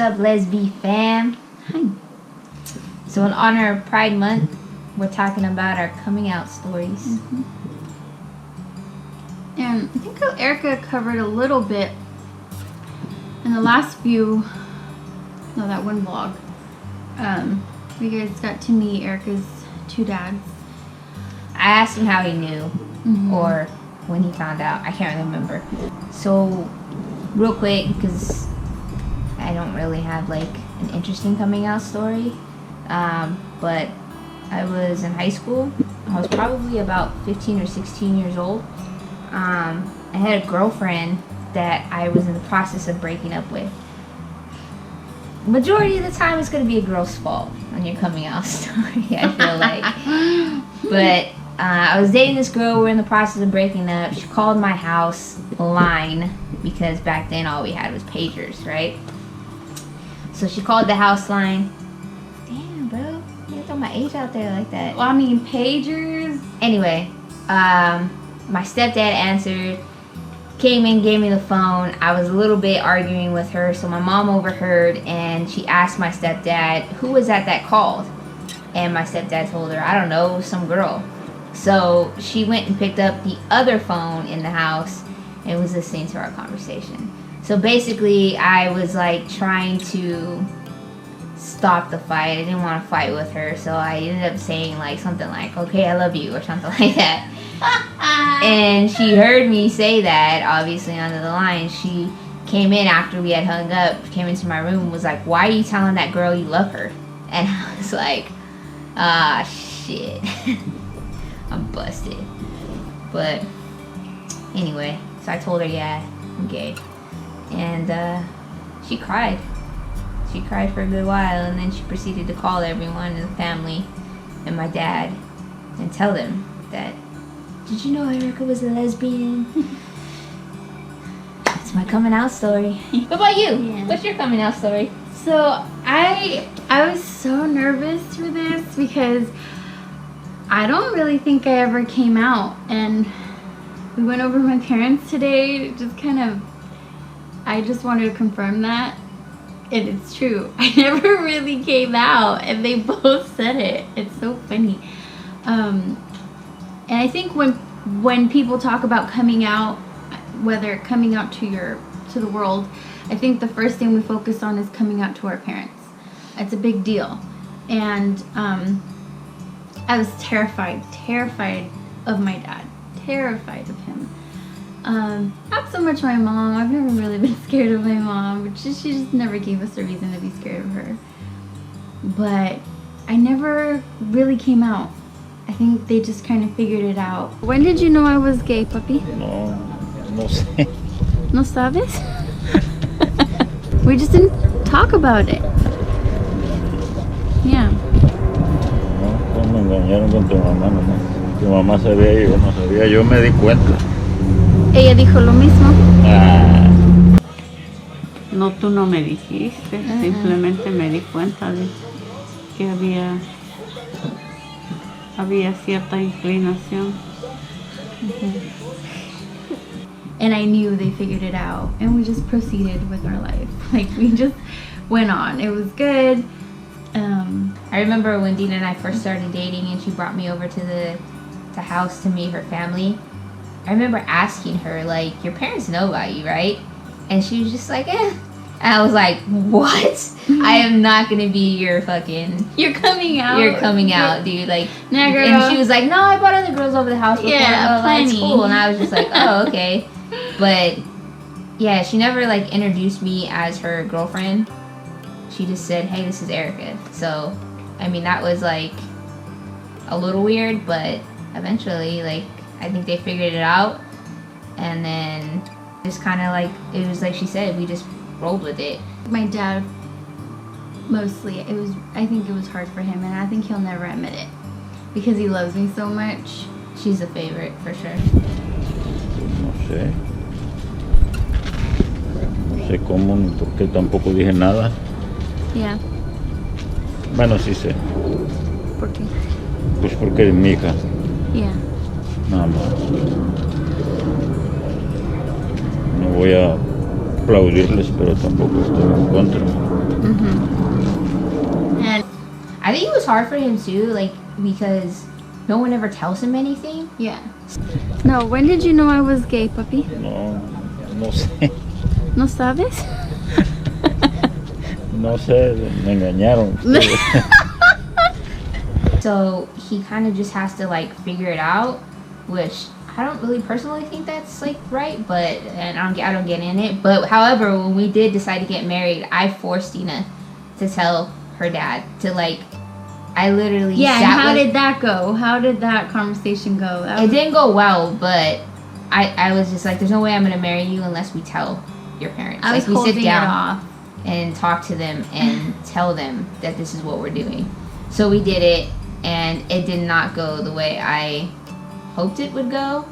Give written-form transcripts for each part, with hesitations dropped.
up, Lesbi fam? Hi. So in honor of Pride Month, we're talking about our coming out stories. Mm-hmm. And I think Erica covered a little bit in the last that one vlog. You guys got to meet Erica's two dads. I asked him how he knew, or when he found out. I can't remember. So, real quick, because I don't really have like an interesting coming out story, but I was in high school. I was probably about 15 or 16 years old. I had a girlfriend that I was in the process of breaking up with. Majority of the time, it's going to be a girl's fault on your coming out story, I feel like. But I was dating this girl. We're in the process of breaking up. She called my house line because back then all we had was pagers, right? So she called the house line. Damn, bro. You throw my age out there like that. Well, I mean, pagers. Anyway, my stepdad answered. Came in, gave me the phone. I was a little bit arguing with her, so my mom overheard, and she asked my stepdad, who was that called? And my stepdad told her, I don't know, some girl. So she went and picked up the other phone in the house and was listening to our conversation. So basically, I was like trying to stop the fight. I didn't want to fight with her, so I ended up saying like something like, okay, I love you, or something like that. And she heard me say that, obviously, under the line. She came in after we had hung up, came into my room and was like, why are you telling that girl you love her? And I was like, shit. I'm busted. But anyway, so I told her, yeah, I'm gay. And she cried. She cried for a good while, and then she proceeded to call everyone in the family and my dad and tell them that, did you know Erica was a lesbian? That's my coming out story. What about you? Yeah. What's your coming out story? So I was so nervous for this because I don't really think I ever came out, and we went over my parents today. I just wanted to confirm that, and it's true. I never really came out, and they both said it. It's so funny. And I think when people talk about coming out, whether coming out to the world, I think the first thing we focus on is coming out to our parents. It's a big deal. And I was terrified of my dad, terrified of him. Not so much my mom. I've never really been scared of my mom, but she just never gave us a reason to be scared of her. But I never really came out. I think they just kind of figured it out. When did you know I was gay, papi? No sé. No sabes? We just didn't talk about it. Yeah. No, me engañaron con tu mamá nomás. Tu mamá sabía y yo no sabía. Yo me di cuenta. Ella dijo lo mismo. No, tú no me dijiste. Simplemente me di cuenta de que había cierta inclinación. And I knew they figured it out, and we just proceeded with our life. Like, we just went on. It was good. I remember when Dina and I first started dating and she brought me over to the house to meet her family. I remember asking her, like, your parents know about you, right? And she was just like, eh. And I was like, what? I am not going to be your fucking... You're coming out. You're coming out, dude. Like, nah, girl. And she was like, no, I brought other girls over the house before. Yeah, that's cool. And I was just like, oh, okay. But, yeah, she never, like, introduced me as her girlfriend. She just said, hey, this is Erica. So, I mean, that was, like, a little weird, but eventually, like, I think they figured it out. And then just kind of, like, it was like she said, we just rolled with it. My dad, mostly, I think it was hard for him, and I think he'll never admit it. Because he loves me so much. She's a favorite, for sure. No sé. No sé cómo, ni por qué tampoco dije nada. Yeah. Bueno, sí sé. ¿Por qué? Pues porque eres mi hija. Yeah. Nada más. No voy a aplaudirles, pero tampoco estoy en contra. And I think it was hard for him too, like, because no one ever tells him anything. yeah. No, when did you know I was gay, papi? No sé. ¿No sabes? No sé, me engañaron. So he kind of just has to like figure it out, which I don't really personally think that's like right, but and I don't get in it. But however, when we did decide to get married, I forced Tina to tell her dad to like. I literally Yeah, and sat how with- did that go? How did that conversation go? That It was- didn't go well, but I was just like, there's no way I'm gonna marry you unless we tell your parents. I was like we holding sit it down off. and talk to them and tell them that this is what we're doing. So we did it, and it did not go the way I hoped it would go.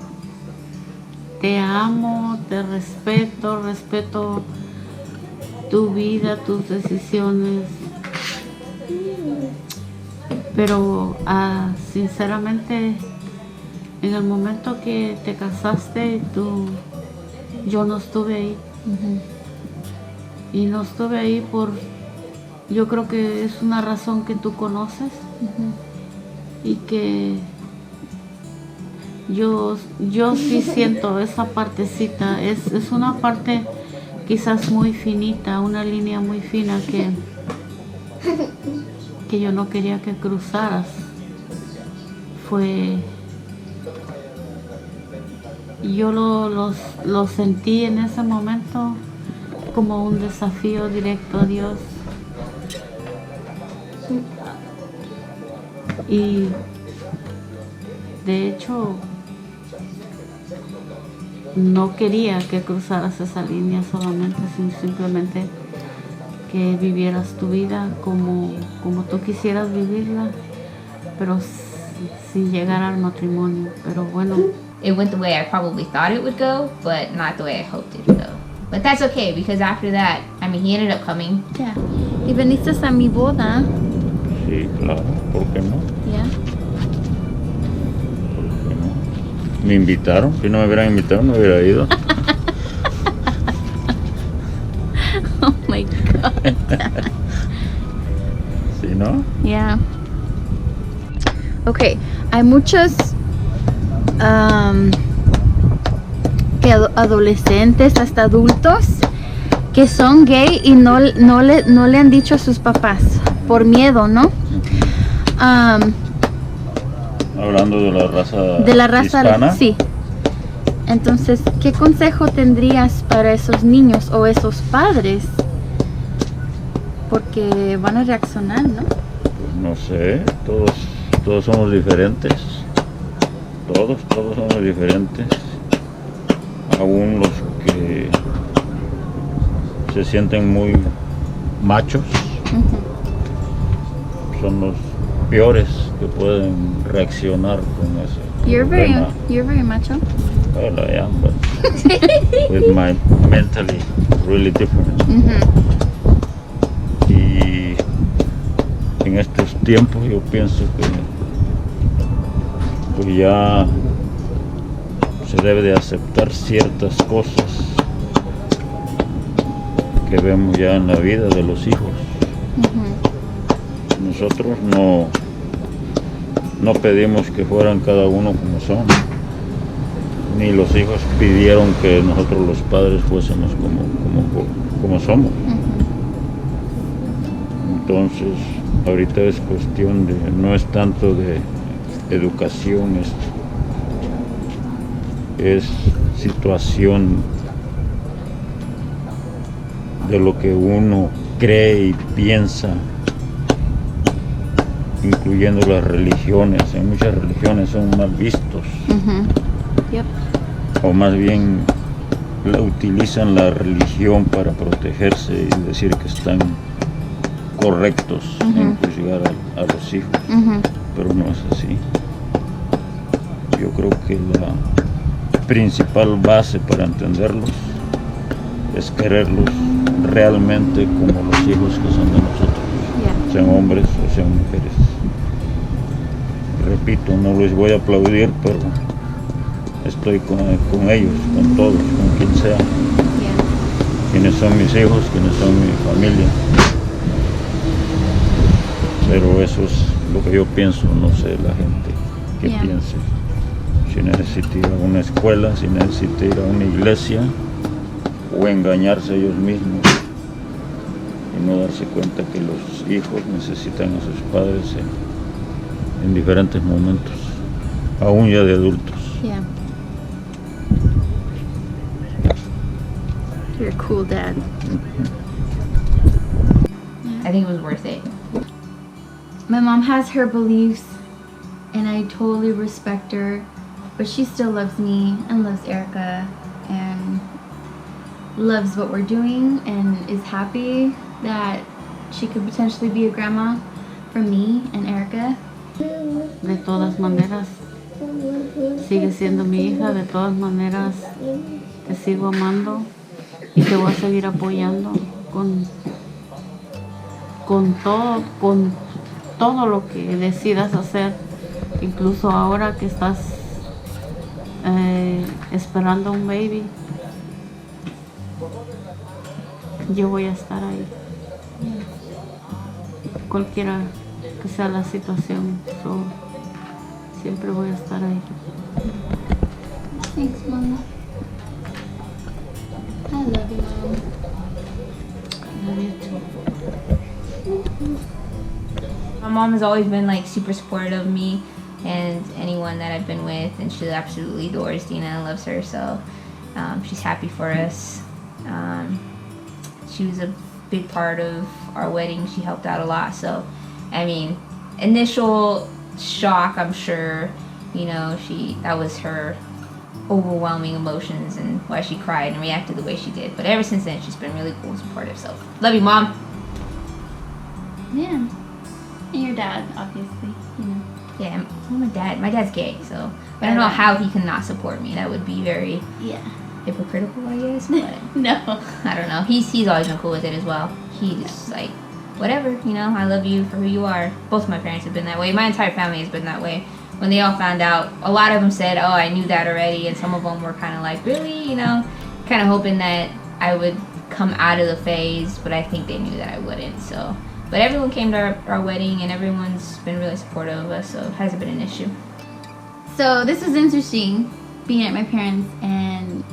Te amo, te respeto, respeto tu vida, tus decisiones. Pero sinceramente, en el momento que te casaste, yo no estuve ahí. Y no estuve ahí yo creo que es una razón que tú conoces. Y que yo sí siento esa partecita. Es una parte quizás muy finita, una línea muy fina que yo no quería que cruzaras. Yo lo sentí en ese momento como un desafío directo a Dios. Y de hecho no quería que cruzaras esa línea solamente, simplemente que vivieras tu vida como tú quisieras vivirla, pero sin llegar al matrimonio. Pero bueno, It went the way I probably thought it would go, but not the way I hoped it would go. But that's okay, because after that, I mean, he ended up coming. Yeah. Y veniste a mi boda. Sí, claro, ¿por qué no? Yeah. ¿Por qué no? Me invitaron, si no me hubieran invitado no hubiera ido. Oh my God. ¿Sí, no? Yeah. Okay, hay muchos adolescentes hasta adultos que son gay y no le han dicho a sus papás por miedo, ¿no? Hablando De la raza hispana. sí. Entonces, ¿qué consejo tendrías para esos niños o esos padres? Porque van a reaccionar, ¿no? Pues no sé, todos somos diferentes. Todos somos diferentes. Aún los que se sienten muy machos son los peores que pueden reaccionar con ese You're problema. very macho. Well, I am, but with my mentally really different. Y en estos tiempos yo pienso que pues ya se debe de aceptar ciertas cosas que vemos ya en la vida de los hijos. Nosotros no pedimos que fueran cada uno como son, ni los hijos pidieron que nosotros los padres fuésemos como somos. Entonces ahorita es cuestión de, no es tanto de educación, es situación de lo que uno cree y piensa, incluyendo las religiones. En muchas religiones son mal vistos, Yep. o más bien utilizan la religión para protegerse y decir que están correctos en juzgar a los hijos, pero no es así. Yo creo que la principal base para entenderlos es quererlos realmente como los hijos que son de nosotros, sean hombres o sean mujeres. Repito, no les voy a aplaudir, pero estoy con ellos, con todos, con quien sea, quienes son mis hijos, quienes son mi familia. Pero eso es lo que yo pienso, no sé la gente que Yeah. piense. Si necesita ir a una escuela, si necesita ir a una iglesia, o engañarse a ellos mismos y no darse cuenta que los hijos necesitan a sus padres en diferentes momentos, aún ya de adultos. Yeah. You're a cool dad. I think it was worth it. My mom has her beliefs, and I totally respect her, but she still loves me and loves Erica and loves what we're doing and is happy that she could potentially be a grandma for me and Erica. De todas maneras, sigue siendo mi hija, de todas maneras te sigo amando y te voy a seguir apoyando con todo lo que decidas hacer, incluso ahora que estás esperando un baby. Yo voy a estar ahí, cualquiera que sea la situación, siempre voy a estar ahí. Thanks, Mama. I love you, Mom. Love you too. My mom has always been like super supportive of me and anyone that I've been with, and she absolutely adores Dina and loves her, so she's happy for us. She was a big part of our wedding. She helped out a lot, so I mean, initial shock, I'm sure, you know, that was her overwhelming emotions and why she cried and reacted the way she did. But ever since then, she's been really cool and supportive, so love you, Mom. Yeah. And your dad, obviously, you know. Yeah, my dad's gay, so I don't know how he can not support me. That would be very Yeah. hypocritical, I guess, but No. I don't know. He's always been cool with it as well. He's like, whatever, you know, I love you for who you are. Both of my parents have been that way. My entire family has been that way. When they all found out, a lot of them said, oh, I knew that already, and some of them were kind of like, really, you know, kind of hoping that I would come out of the phase, but I think they knew that I wouldn't, so. But everyone came to our wedding, and everyone's been really supportive of us, so it hasn't been an issue. So this was interesting, being at my parents', and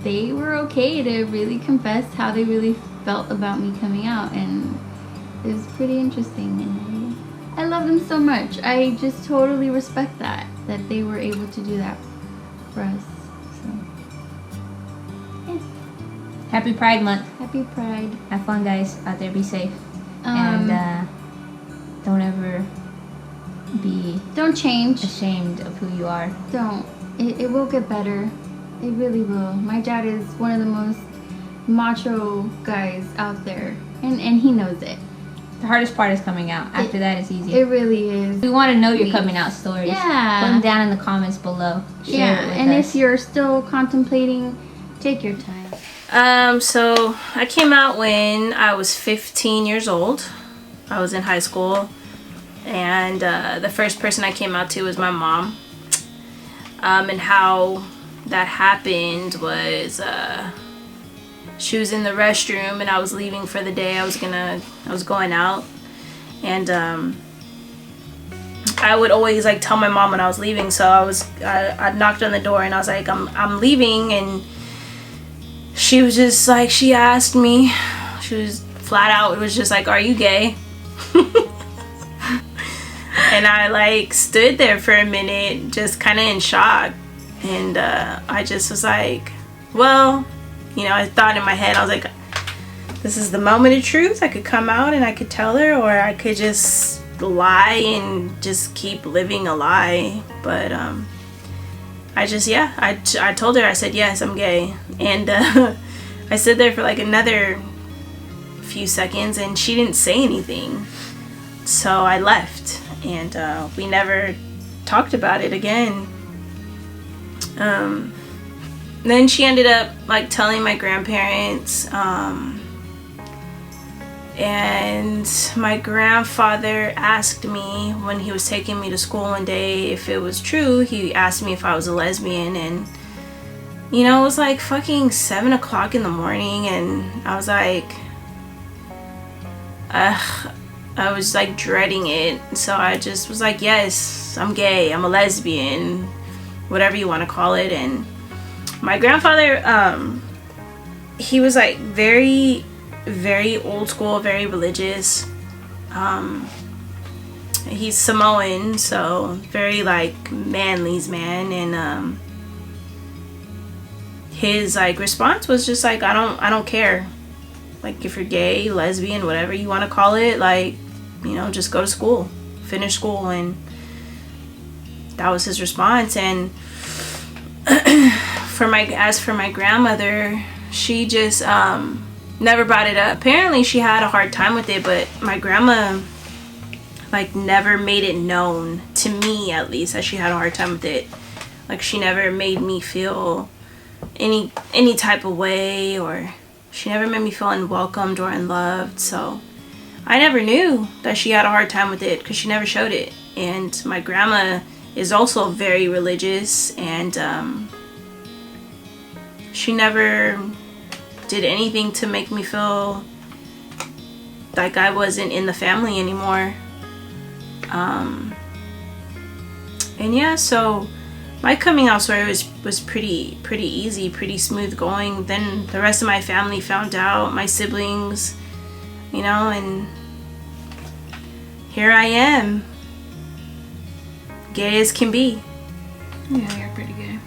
they were okay to really confess how they really felt about me coming out, and it was pretty interesting, and I love them so much. I just totally respect that they were able to do that for us. So, yeah. Happy Pride Month. Happy Pride. Have fun, guys. Out there, be safe. And don't ever be don't change. ashamed of who you are. Don't. It will get better. It really will. My dad is one of the most macho guys out there, and he knows it. The hardest part is coming out. After that, it's easy. It really is. We want to know your coming out stories. Yeah. Put them down in the comments below. Share it with and us. if you're still contemplating, take your time. So I came out when I was 15 years old. I was in high school, and the first person I came out to was my mom. And how that happened was she was in the restroom and I was leaving for the day. I was going out, and I would always like tell my mom when I was leaving. So I knocked on the door and I was like, I'm leaving, and she was just like, she asked me, she was flat out, it was just like, are you gay? And I like stood there for a minute, just kind of in shock, and I just was like, well, you know, I thought in my head, I was like, this is the moment of truth. I could come out and I could tell her, or I could just lie and just keep living a lie. But I told her, I said, yes, I'm gay. And I stood there for like another few seconds and she didn't say anything. So I left, and we never talked about it again. Then she ended up like telling my grandparents, and my grandfather asked me when he was taking me to school one day if it was true. He asked me if I was a lesbian, and you know, it was like fucking 7 o'clock in the morning, and I was like, I was like dreading it. So I just was like, yes, I'm gay, I'm a lesbian, whatever you want to call it. And my grandfather, he was like very, very old school, very religious. He's Samoan, so very like manly's man. And his like response was just like, I don't care. Like, if you're gay, lesbian, whatever you want to call it, like, you know, just go to school, finish school. And that was his response. And as for my grandmother, she just never brought it up. Apparently she had a hard time with it, but my grandma like never made it known to me, at least, that she had a hard time with it. Like, she never made me feel any type of way, or she never made me feel unwelcomed or unloved. So I never knew that she had a hard time with it because she never showed it. And my grandma is also very religious, and she never did anything to make me feel like I wasn't in the family anymore. And yeah, so my coming out story was pretty easy, pretty smooth going. Then the rest of my family found out, my siblings, you know, and here I am, gay as can be. Yeah, you're pretty gay.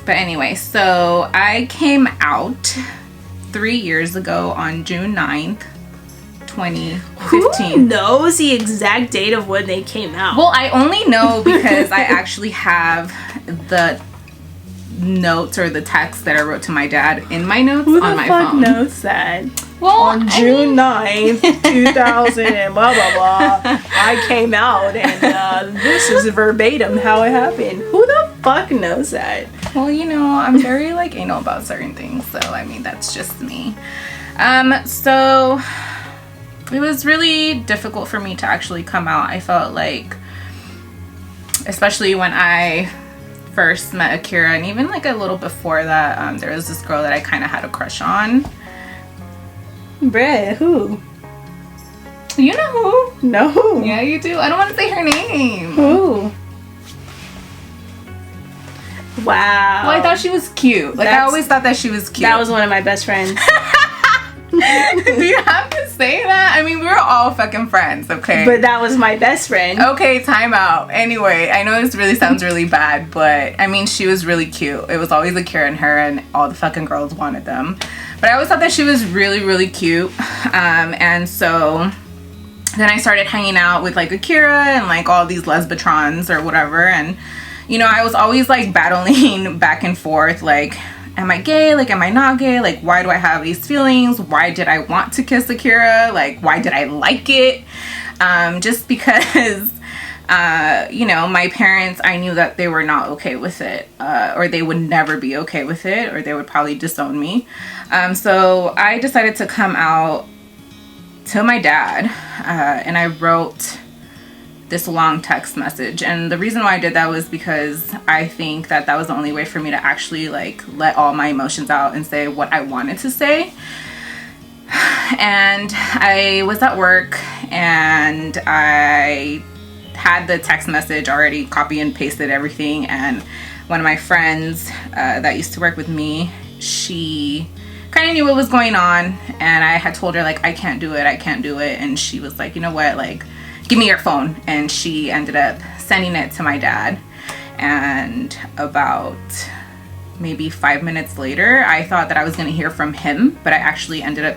But anyway, so I came out 3 years ago on June 9th, 2015. Who knows the exact date of when they came out? Well, I only know because I actually have the notes or the text that I wrote to my dad in my notes on my phone. Who the fuck knows that? Well, On June 9th, 2000 and blah, blah, blah, I came out, and this is verbatim how it happened. Who the fuck knows that? Well, you know, I'm very like anal about certain things, so I mean, that's just me. So it was really difficult for me to actually come out. I felt like, especially when I first met Akira, and even like a little before that, there was this girl that I kind of had a crush on. Bruh, who? You know who? No. Yeah, you do. I don't want to say her name. Who? Wow. Well, I thought she was cute. Like, I always thought that she was cute. That was one of my best friends. Do you have to say that? I mean, we were all fucking friends, okay? But that was my best friend. Okay, time out. Anyway, I know this really sounds really bad, but I mean, she was really cute. It was always Akira and her, and all the fucking girls wanted them. But I always thought that she was really, really cute. And so then I started hanging out with like Akira and like all these lesbitrons or whatever. And, you know, I was always like battling back and forth, like, am I gay? Like, am I not gay? Like, why do I have these feelings? Why did I want to kiss Akira? Like, why did I like it? Just because, you know, my parents, I knew that they were not okay with it, or they would never be okay with it, or they would probably disown me. So I decided to come out to my dad, and I wrote this long text message. And the reason why I did that was because I think that that was the only way for me to actually like let all my emotions out and say what I wanted to say. And I was at work, and I had the text message already copy and pasted everything, and one of my friends that used to work with me, she kind of knew what was going on, and I had told her like, I can't do it, and she was like, you know what, like, give me your phone. And she ended up sending it to my dad, and about maybe 5 minutes later, I thought that I was going to hear from him, but I actually ended up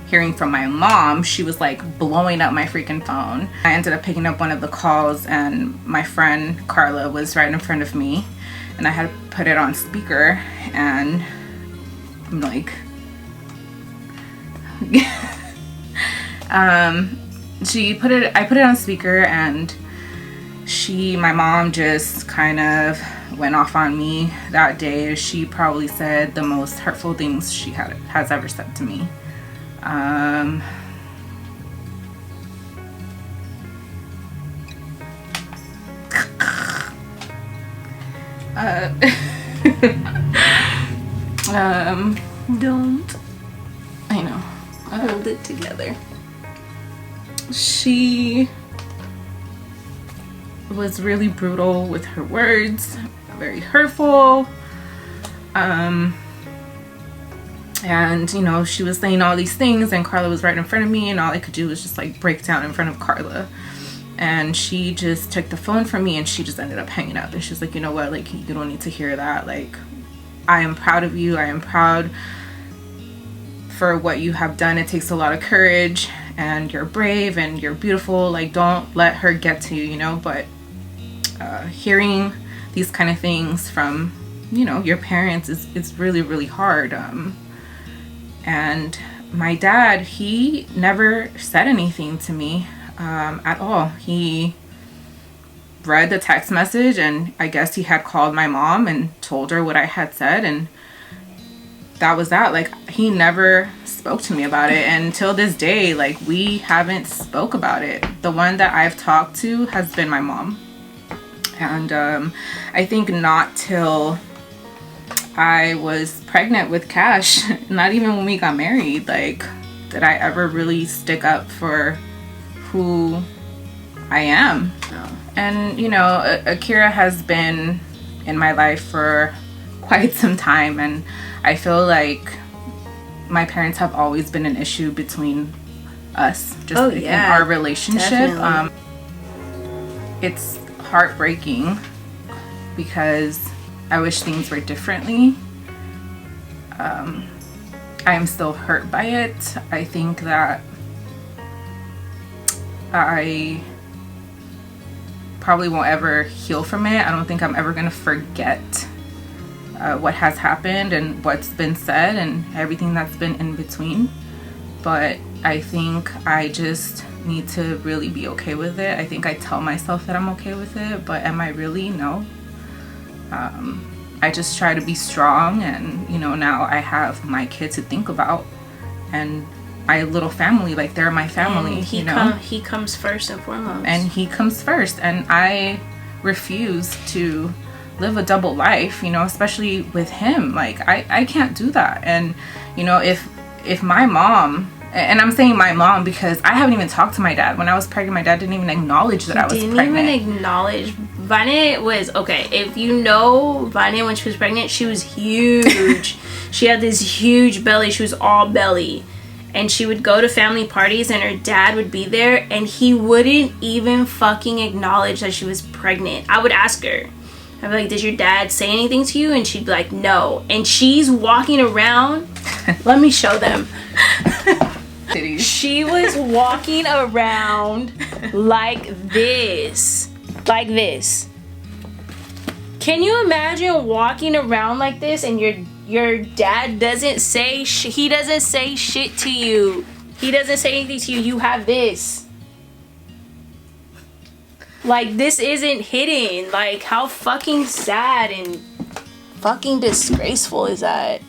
hearing from my mom. She was like blowing up my freaking phone. I ended up picking up one of the calls, and my friend Carla was right in front of me, and I had to put it on speaker, and I'm like I put it on speaker, and my mom just kind of went off on me that day. She probably said the most hurtful things she has ever said to me. Don't. I know. Hold it together. she was really brutal with her words, very hurtful. And you know, she was saying all these things and Carla was right in front of me, and all I could do was just like break down in front of Carla. And she just took the phone from me and she just ended up hanging up. And she's like, you know what, like, you don't need to hear that. Like, I am proud of you. I am proud for what you have done. It takes a lot of courage, and you're brave and you're beautiful. Like, don't let her get to you, you know. But hearing these kind of things from, you know, your parents is really, really hard. And my dad, he never said anything to me at all. He read the text message, and I guess he had called my mom and told her what I had said, and that was that. Like, he never spoke to me about it, and till this day, like, we haven't spoke about it. The one that I've talked to has been my mom. And I think not till I was pregnant with Cash, not even when we got married, like, did I ever really stick up for who I am. And you know, Akira has been in my life for quite some time, and I feel like my parents have always been an issue between us, just in our relationship. It's heartbreaking because I wish things were differently. I am still hurt by it. I think that I probably won't ever heal from it. I don't think I'm ever gonna forget what has happened and what's been said and everything that's been in between. But I think I just need to really be okay with it. I think I tell myself that I'm okay with it, but am I really? No. I just try to be strong, and you know, now I have my kids to think about and my little family. Like, they're my family. And he comes first and foremost. And he comes first, and I refuse to live a double life, you know, especially with him. Like, I can't do that. And you know, if my mom, and I'm saying my mom because I haven't even talked to my dad. When I was pregnant, my dad didn't even acknowledge that I was pregnant. Didn't even acknowledge. Vanya was, okay, if you know Vanya when she was pregnant, she was huge. She had this huge belly. She was all belly. And she would go to family parties and her dad would be there and he wouldn't even fucking acknowledge that she was pregnant. I would ask her. I'd be like, did your dad say anything to you? And she'd be like, no. And she's walking around. Let me show them. She was walking around like this. Like this. Can you imagine walking around like this and your dad doesn't say he doesn't say shit to you. He doesn't say anything to you. You have this. Like, this isn't hidden. Like, how fucking sad and fucking disgraceful is that?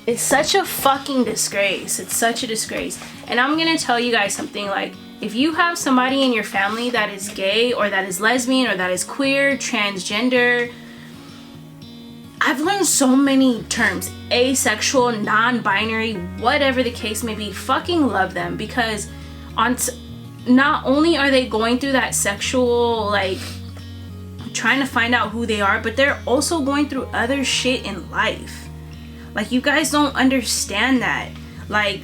It's such a fucking disgrace. It's such a disgrace. And I'm gonna tell you guys something. Like, if you have somebody in your family that is gay or that is lesbian or that is queer, transgender, I've learned so many terms. Asexual, non-binary, whatever the case may be. Fucking love them, because not only are they going through that sexual, like, trying to find out who they are, but they're also going through other shit in life. Like, you guys don't understand that. Like,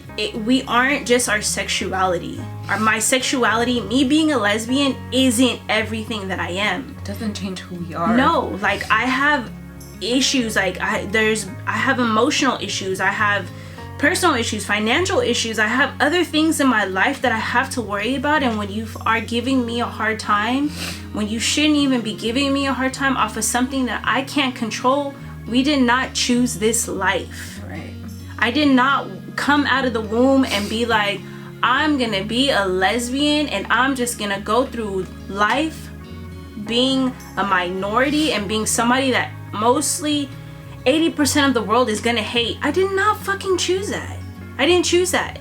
we aren't just our sexuality. My sexuality, me being a lesbian, isn't everything that I am. It doesn't change who we are. No, like, I have issues. Like, I have emotional issues. I have personal issues, financial issues. I have other things in my life that I have to worry about. And when you are giving me a hard time, when you shouldn't even be giving me a hard time off of something that I can't control, we did not choose this life. Right. I did not come out of the womb and be like, I'm gonna be a lesbian and I'm just gonna go through life being a minority and being somebody that mostly 80% of the world is gonna hate. I did not fucking choose that. I didn't choose that.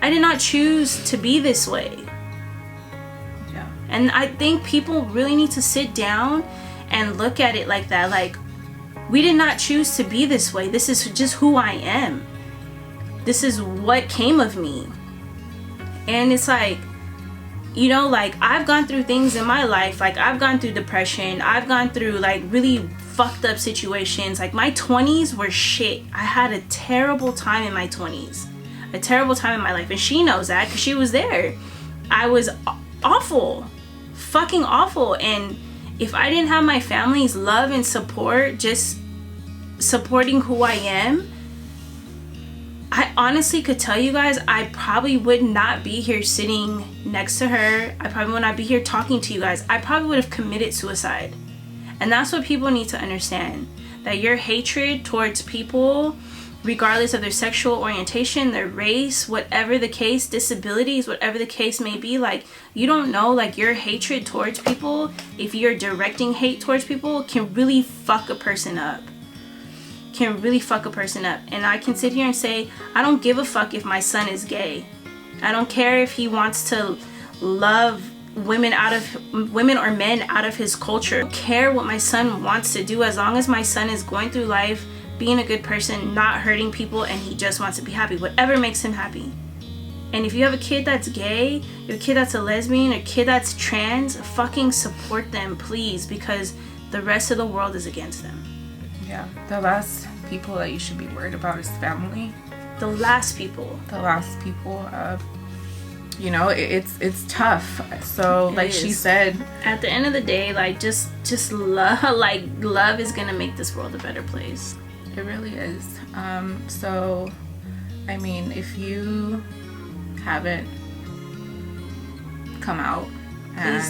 I did not choose to be this way. Yeah. And I think people really need to sit down and look at it like that. Like, we did not choose to be this way. This is just who I am. This is what came of me. And it's like, you know, like, I've gone through things in my life. Like, I've gone through depression. I've gone through, like, really fucked up situations. Like, my 20s were shit. I had a terrible time in my 20s. A terrible time in my life. And she knows that because she was there. I was awful. Fucking awful. And if I didn't have my family's love and support, just supporting who I am, I honestly could tell you guys, I probably would not be here sitting next to her. I probably would not be here talking to you guys. I probably would have committed suicide. And that's what people need to understand. That your hatred towards people, regardless of their sexual orientation, their race, whatever the case, disabilities, whatever the case may be, like, you don't know, like, your hatred towards people, if you're directing hate towards people, can really fuck a person up. Can really fuck a person up. And I can sit here and say, I don't give a fuck if my son is gay. I don't care if he wants to love women or men out of his culture. I don't care what my son wants to do, as long as my son is going through life being a good person, not hurting people, and he just wants to be happy, whatever makes him happy. And if you have a kid that's gay, a kid that's a lesbian, a kid that's trans, fucking support them, please, because the rest of the world is against them. Yeah, the last people that you should be worried about is family. The last people. You know, it's tough. So, like she said, at the end of the day, like, just love, like, love is gonna make this world a better place. It really is. So, I mean, if you haven't come out, please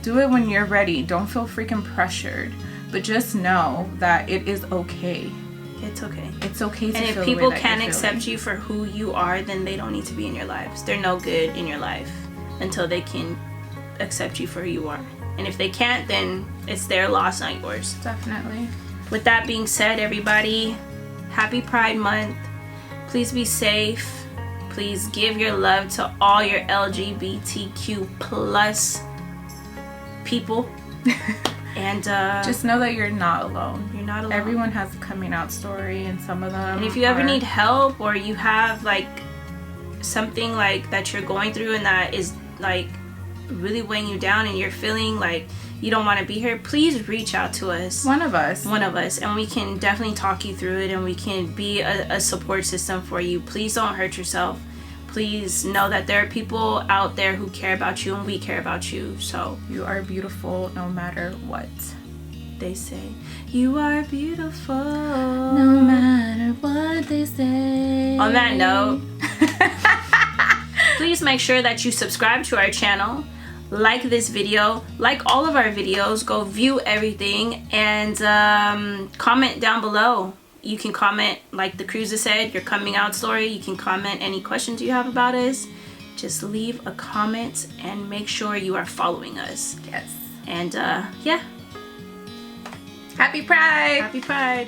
do it when you're ready. Don't feel freaking pressured, but just know that it is okay. It's okay. It's okay to feel the way that you're feeling. And if people can't accept you for who you are, then they don't need to be in your lives. They're no good in your life until they can accept you for who you are. And if they can't, then it's their loss, not yours. Definitely. With that being said, everybody, happy Pride Month. Please be safe. Please give your love to all your LGBTQ plus people. And just know that you're not alone. You're not alone. Everyone has a coming out story, and some of them. And if you ever need help, or you have, like, something like that you're going through and that is, like, really weighing you down, and you're feeling like you don't want to be here, please reach out to us. One of us, and we can definitely talk you through it, and we can be a support system for you. Please don't hurt yourself. Please know that there are people out there who care about you, and we care about you. So you are beautiful no matter what. They say you are beautiful no matter what they say. On that note, please make sure that you subscribe to our channel, like this video, like all of our videos, go view everything, and comment down below. You can comment, like the Cruz said, your coming out story. You can comment any questions you have about us. Just leave a comment and make sure you are following us. Yes. And yeah. Happy Pride! Happy Pride!